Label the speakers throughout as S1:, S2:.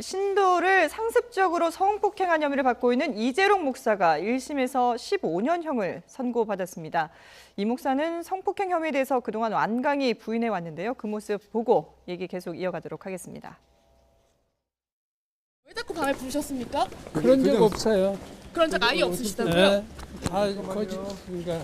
S1: 신도를 상습적으로 성폭행한 혐의를 받고 있는 이재록 목사가 1심에서 15년형을 선고받았습니다. 이 목사는 성폭행 혐의에 대해서 그동안 완강히 부인해 왔는데요. 그 모습 보고 얘기 계속 이어가도록 하겠습니다.
S2: 왜 자꾸 밤에 부르셨습니까?
S3: 그런 적 없어요.
S2: 그런 적 아예 없으시다고요?
S3: 네, 다 거짓. 그러니까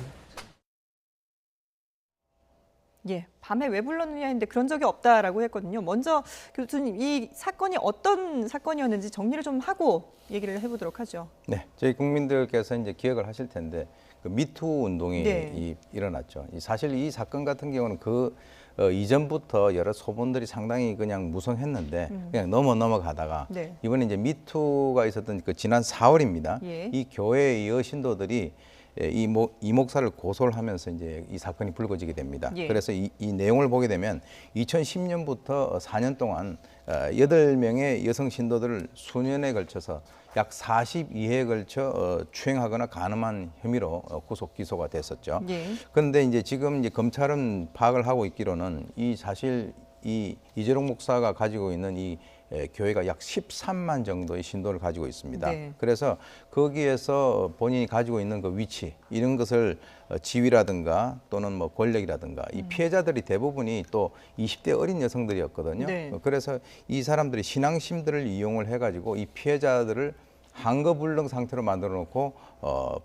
S1: 예, 밤에 왜 불렀느냐 했는데 그런 적이 없다라고 했거든요. 먼저 교수님, 이 사건이 어떤 사건이었는지 정리를 좀 하고 얘기를 해보도록 하죠.
S4: 네, 저희 국민들께서 이제 기억을 하실 텐데 그 미투 운동이
S1: 네.
S4: 일어났죠. 사실 이 사건 같은 경우는 그 이전부터 여러 소문들이 상당히 그냥 무성했는데 그냥 넘어가다가
S1: 네.
S4: 이번에 이제 미투가 있었던 그 지난 4월입니다.
S1: 예.
S4: 이 교회의 여신도들이 이 목사를 고소를 하면서 이제 이 사건이 불거지게 됩니다.
S1: 예.
S4: 그래서 이 내용을 보게 되면 2010년부터 4년 동안 8명의 여성 신도들을 수년에 걸쳐서 약 42회에 걸쳐 추행하거나 간음한 혐의로 구속 기소가 됐었죠.
S1: 예.
S4: 그런데 이제 지금 이제 검찰은 파악을 하고 있기로는 이 사실 이 이재록 목사가 가지고 있는 이 교회가 약 13만 정도의 신도를 가지고 있습니다.
S1: 네.
S4: 그래서 거기에서 본인이 가지고 있는 그 위치 이런 것을 지위라든가 또는 뭐 권력이라든가 이 피해자들이 대부분이 또 20대 어린 여성들이었거든요.
S1: 네.
S4: 그래서 이 사람들이 신앙심들을 이용을 해가지고 이 피해자들을 한거불능 상태로 만들어 놓고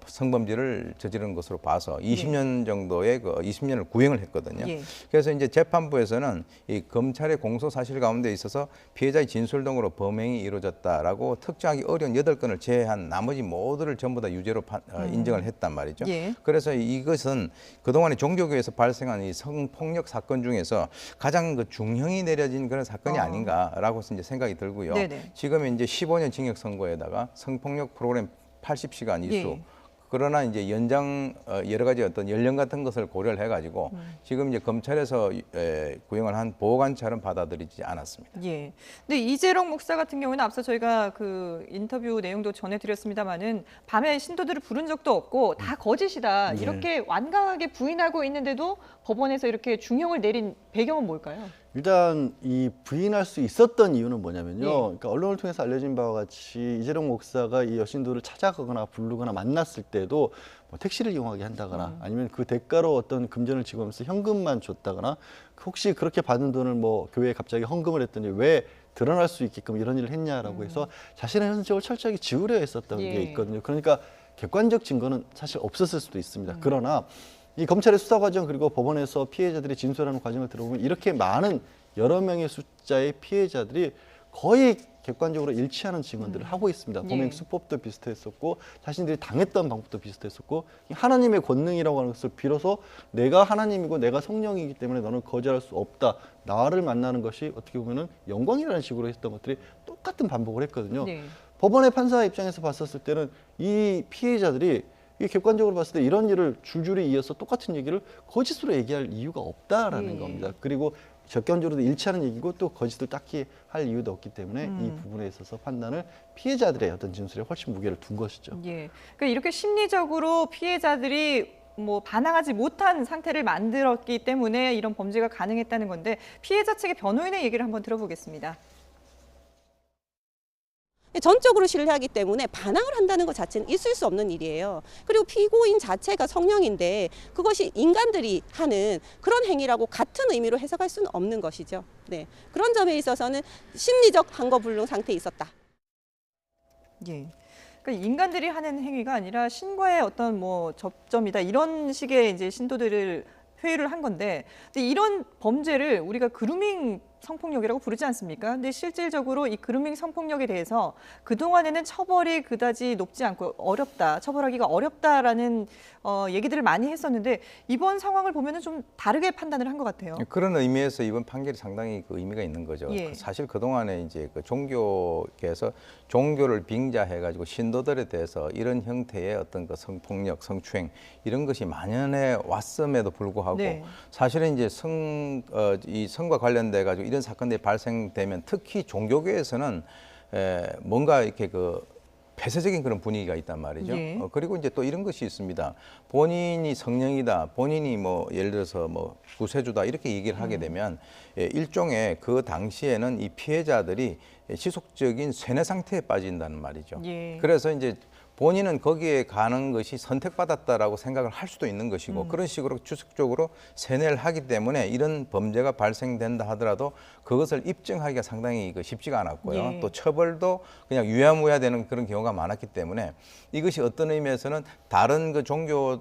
S4: 성범죄를 저지른 것으로 봐서 20년 정도의 20년을 구형을 했거든요.
S1: 예.
S4: 그래서 이제 재판부에서는 이 검찰의 공소 사실 가운데 있어서 피해자의 진술 등으로 범행이 이루어졌다라고 특정하기 어려운 8건을 제외한 나머지 모두를 전부 다 유죄로 인정을 했단 말이죠.
S1: 예.
S4: 그래서 이것은 그동안에 종교교회에서 발생한 이 성폭력 사건 중에서 가장 그 중형이 내려진 그런 사건이 아닌가라고 이제 생각이 들고요.
S1: 네네.
S4: 지금 이제 15년 징역 선고에다가 성폭력 프로그램 80시간 이수.
S1: 예.
S4: 그러나 이제 연장 여러 가지 어떤 연령 같은 것을 고려를 해가지고 지금 이제 검찰에서 구형을 한 보호관찰은 받아들이지 않았습니다.
S1: 예. 근데 이재록 목사 같은 경우는 앞서 저희가 그 인터뷰 내용도 전해드렸습니다만은 밤에 신도들을 부른 적도 없고 다 거짓이다 이렇게 완강하게 부인하고 있는데도 법원에서 이렇게 중형을 내린 배경은 뭘까요?
S5: 일단 이 부인할 수 있었던 이유는 뭐냐면요.
S1: 예.
S5: 그러니까 언론을 통해서 알려진 바와 같이 이재록 목사가 이 여신도를 찾아가거나 부르거나 만났을 때도 뭐 택시를 이용하게 한다거나 아니면 그 대가로 어떤 금전을 지급하면서 현금만 줬다거나 혹시 그렇게 받은 돈을 뭐 교회에 갑자기 헌금을 했더니 왜 드러날 수 있게끔 이런 일을 했냐라고 해서 자신의 현적을 철저하게 지우려 했었던
S1: 예.
S5: 게 있거든요. 그러니까 객관적 증거는 사실 없었을 수도 있습니다. 그러나 이 검찰의 수사 과정 그리고 법원에서 피해자들이 진술하는 과정을 들어보면 이렇게 많은 여러 명의 숫자의 피해자들이 거의 객관적으로 일치하는 증언들을 하고 있습니다. 범행 수법도 비슷했었고 자신들이 당했던 방법도 비슷했었고 하나님의 권능이라고 하는 것을 빌어서 내가 하나님이고 내가 성령이기 때문에 너는 거절할 수 없다. 나를 만나는 것이 어떻게 보면은 영광이라는 식으로 했던 것들이 똑같은 반복을 했거든요.
S1: 네.
S5: 법원의 판사 입장에서 봤었을 때는 이 피해자들이 이 객관적으로 봤을 때 이런 일을 줄줄이 이어서 똑같은 얘기를 거짓으로 얘기할 이유가 없다라는 겁니다. 그리고 객관적으로도 일치하는 얘기고 또 거짓을 딱히 할 이유도 없기 때문에 이 부분에 있어서 판단을 피해자들의 어떤 진술에 훨씬 무게를 둔 것이죠.
S1: 예. 그러니까 이렇게 심리적으로 피해자들이 뭐 반항하지 못한 상태를 만들었기 때문에 이런 범죄가 가능했다는 건데 피해자 측의 변호인의 얘기를 한번 들어보겠습니다.
S6: 전적으로 신뢰하기 때문에 반항을 한다는 것 자체는 있을 수 없는 일이에요. 그리고 피고인 자체가 성령인데 그것이 인간들이 하는 그런 행위라고 같은 의미로 해석할 수는 없는 것이죠. 네, 그런 점에 있어서는 심리적 한거불능 상태에 있었다.
S1: 예. 그러니까 인간들이 하는 행위가 아니라 신과의 어떤 뭐 접점이다 이런 식의 이제 신도들을 회유를 한 건데, 근데 이런 범죄를 우리가 그루밍 성폭력이라고 부르지 않습니까? 근데 실질적으로 이 그루밍 성폭력에 대해서 그동안에는 처벌이 그다지 높지 않고 어렵다, 처벌하기가 어렵다라는 얘기들을 많이 했었는데 이번 상황을 보면은 좀 다르게 판단을 한 것 같아요.
S4: 그런 의미에서 이번 판결이 상당히 그 의미가 있는 거죠.
S1: 예.
S4: 사실 그동안에 이제 그 종교계에서 종교를 빙자해가지고 신도들에 대해서 이런 형태의 어떤 그 성폭력, 성추행 이런 것이 만연해 왔음에도 불구하고
S1: 네.
S4: 사실은 이제 이 성과 관련돼 가지고 이런 사건들이 발생되면 특히 종교계에서는 뭔가 이렇게 그 폐쇄적인 그런 분위기가 있단 말이죠.
S1: 예.
S4: 그리고 이제 또 이런 것이 있습니다. 본인이 성령이다, 본인이 뭐 예를 들어서 뭐 구세주다 이렇게 얘기를 하게 되면 일종의 그 당시에는 이 피해자들이 지속적인 쇠뇌 상태에 빠진다는 말이죠.
S1: 예.
S4: 그래서 이제 본인은 거기에 가는 것이 선택받았다라고 생각을 할 수도 있는 것이고 그런 식으로 추측적으로 세뇌를 하기 때문에 이런 범죄가 발생된다 하더라도 그것을 입증하기가 상당히 쉽지가 않았고요.
S1: 예.
S4: 또 처벌도 그냥 유야무야 되는 그런 경우가 많았기 때문에 이것이 어떤 의미에서는 다른 그 종교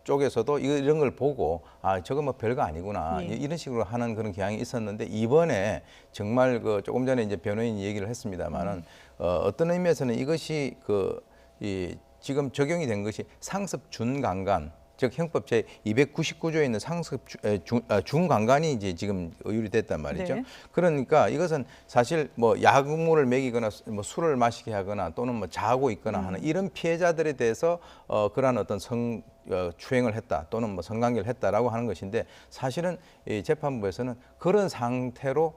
S4: 쪽에서도 이런 걸 보고 아 저거 뭐 별거 아니구나
S1: 예.
S4: 이런 식으로 하는 그런 경향이 있었는데 이번에 정말 그 조금 전에 이제 변호인이 얘기를 했습니다만은 어떤 의미에서는 이것이 지금 적용이 된 것이 상습 준강간 즉 형법 제 299조에 있는 상습 준강간이 이제 지금 의율이 됐단 말이죠.
S1: 네.
S4: 그러니까 이것은 사실 뭐 약물을 먹이거나 뭐 술을 마시게 하거나 또는 뭐 자고 있거나 하는 이런 피해자들에 대해서 그러한 어떤 추행을 했다 또는 뭐 성관계를 했다라고 하는 것인데 사실은 이 재판부에서는 그런 상태로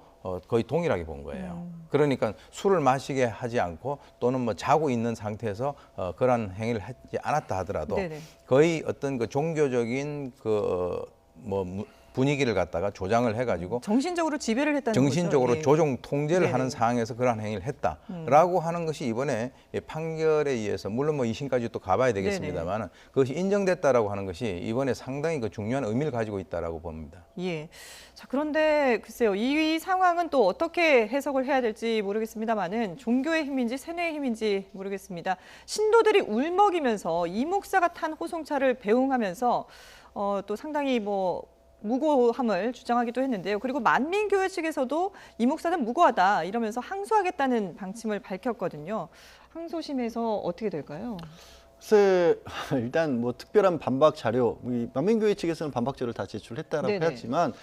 S4: 거의 동일하게 본 거예요. 그러니까 술을 마시게 하지 않고 또는 뭐 자고 있는 상태에서 그러한 행위를 하지 않았다 하더라도
S1: 네네.
S4: 거의 어떤 그 종교적인 분위기를 갖다가 조장을 해가지고
S1: 정신적으로 지배를 했다는
S4: 정신적으로
S1: 거죠. 예.
S4: 조종 통제를
S1: 네네.
S4: 하는 상황에서 그러한 행위를 했다라고 하는 것이 이번에 판결에 의해서 물론 뭐 2심까지 또 가봐야 되겠습니다만 그것이 인정됐다라고 하는 것이 이번에 상당히 그 중요한 의미를 가지고 있다라고 봅니다.
S1: 예. 자, 그런데 글쎄요, 이 상황은 또 어떻게 해석을 해야 될지 모르겠습니다만은 종교의 힘인지 세뇌의 힘인지 모르겠습니다. 신도들이 울먹이면서 이 목사가 탄 호송차를 배웅하면서 또 상당히 무고함을 주장하기도 했는데요. 그리고 만민교회 측에서도 이 목사는 무고하다 이러면서 항소하겠다는 방침을 밝혔거든요. 항소심에서 어떻게 될까요?
S5: 글쎄 일단 뭐 특별한 반박 자료, 만민교회 측에서는 반박 자료를 다 제출했다라고
S1: 네네.
S5: 했지만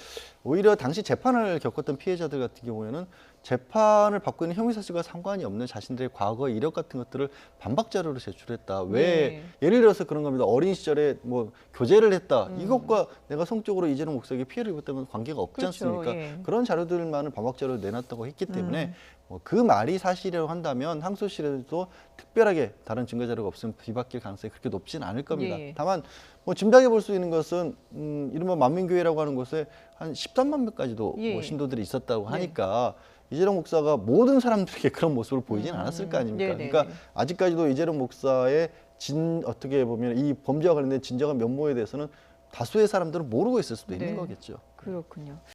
S5: 오히려 당시 재판을 겪었던 피해자들 같은 경우에는 재판을 받고 있는 혐의 사실과 상관이 없는 자신들의 과거 이력 같은 것들을 반박 자료로 제출했다. 왜
S1: 네.
S5: 예를 들어서 그런 겁니다. 어린 시절에 뭐 교제를 했다. 이것과 내가 성적으로 이재명 목사에게 피해를 입었다는 건 관계가 없지
S1: 그렇죠.
S5: 않습니까?
S1: 예.
S5: 그런 자료들만을 반박 자료로 내놨다고 했기 때문에 그 말이 사실이라고 한다면 항소실에도 특별하게 다른 증거 자료가 없으면 뒤바뀔 가능성이 그렇게 높지는 않을 겁니다.
S1: 예.
S5: 다만 뭐 짐작해 볼 수 있는 것은 이른바 만민교회라고 하는 곳에 한 13만 명까지도
S1: 예.
S5: 뭐 신도들이 있었다고
S1: 네.
S5: 하니까 이재령 목사가 모든 사람들에게 그런 모습을 보이지는 않았을 거 아닙니까?
S1: 네네.
S5: 그러니까 아직까지도 이재령 목사의 어떻게 보면 이 범죄와 관련된 진정한 면모에 대해서는 다수의 사람들은 모르고 있을 수도 있는
S1: 네.
S5: 거겠죠.
S1: 그렇군요.